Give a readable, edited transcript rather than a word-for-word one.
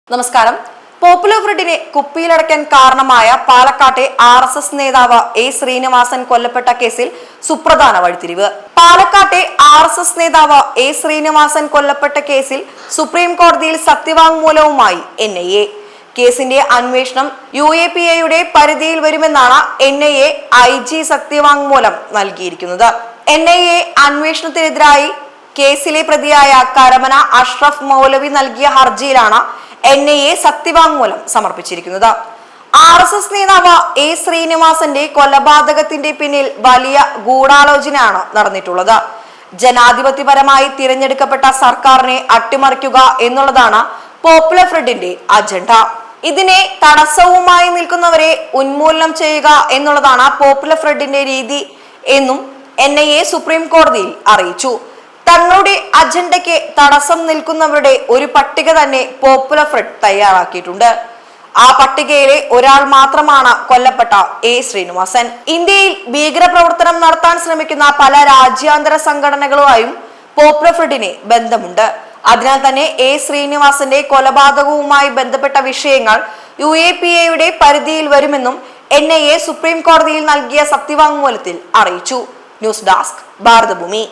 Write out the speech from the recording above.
നമസ്കാരം. പോപ്പുലർ ഫ്രണ്ടിനെ കുപ്പിയിലടക്കാൻ കാരണമായ പാലക്കാട്ടെ RSS നേതാവ് A ശ്രീനിവാസൻ കൊല്ലപ്പെട്ട കേസിൽ സുപ്രധാന വഴിത്തിരിവ്. പാലക്കാട്ടെ RSS നേതാവ് A ശ്രീനിവാസൻ കൊല്ലപ്പെട്ട കേസിൽ സുപ്രീം കോടതിയിൽ സത്യവാങ്മൂലവുമായി NIA. കേസിന്റെ അന്വേഷണം UAPAയുടെ പരിധിയിൽ വരുമെന്നാണ് NIA IG സത്യവാങ്മൂലം നൽകിയിരിക്കുന്നത്. NIA അന്വേഷണത്തിനെതിരായി കേസിലെ പ്രതിയായ കരമന അഷ്റഫ് മൗലവി നൽകിയ ഹർജിയിലാണ് NIA സത്യവാങ്മൂലം സമർപ്പിച്ചിരിക്കുന്നത്. RSS നേതാവ് A ശ്രീനിവാസന്റെ കൊലപാതകത്തിന്റെ പിന്നിൽ വലിയ ഗൂഢാലോചനയാണ് നടന്നിട്ടുള്ളത്. ജനാധിപത്യപരമായി തിരഞ്ഞെടുക്കപ്പെട്ട സർക്കാരിനെ അട്ടിമറിക്കുക എന്നുള്ളതാണ് പോപ്പുലർ ഫ്രണ്ടിന്റെ അജണ്ട. ഇതിനെ തടസ്സവുമായി നിൽക്കുന്നവരെ ഉന്മൂലനം ചെയ്യുക എന്നുള്ളതാണ് പോപ്പുലർ ഫ്രണ്ടിന്റെ രീതി എന്നും NIA സുപ്രീം കോടതിയിൽ അറിയിച്ചു. തങ്ങളുടെ അജണ്ടയ്ക്ക് തടസ്സം നിൽക്കുന്നവരുടെ ഒരു പട്ടിക തന്നെ പോപ്പുലർ ഫ്രണ്ട് തയ്യാറാക്കിയിട്ടുണ്ട്. ആ പട്ടികയിലെ ഒരാൾ മാത്രമാണ് കൊല്ലപ്പെട്ട A ശ്രീനിവാസൻ. ഇന്ത്യയിൽ ഭീകരപ്രവർത്തനം നടത്താൻ ശ്രമിക്കുന്ന പല രാജ്യാന്തര സംഘടനകളുമായും പോപ്പുലർ ഫ്രണ്ടിന് ബന്ധമുണ്ട്. അതിനാൽ തന്നെ A ശ്രീനിവാസന്റെ കൊലപാതകവുമായി ബന്ധപ്പെട്ട വിഷയങ്ങൾ UAPAയുടെ പരിധിയിൽ വരുമെന്നും NIA സുപ്രീം കോടതിയിൽ നൽകിയ സത്യവാങ്മൂലത്തിൽ അറിയിച്ചു. News desk Bharathabhoomi.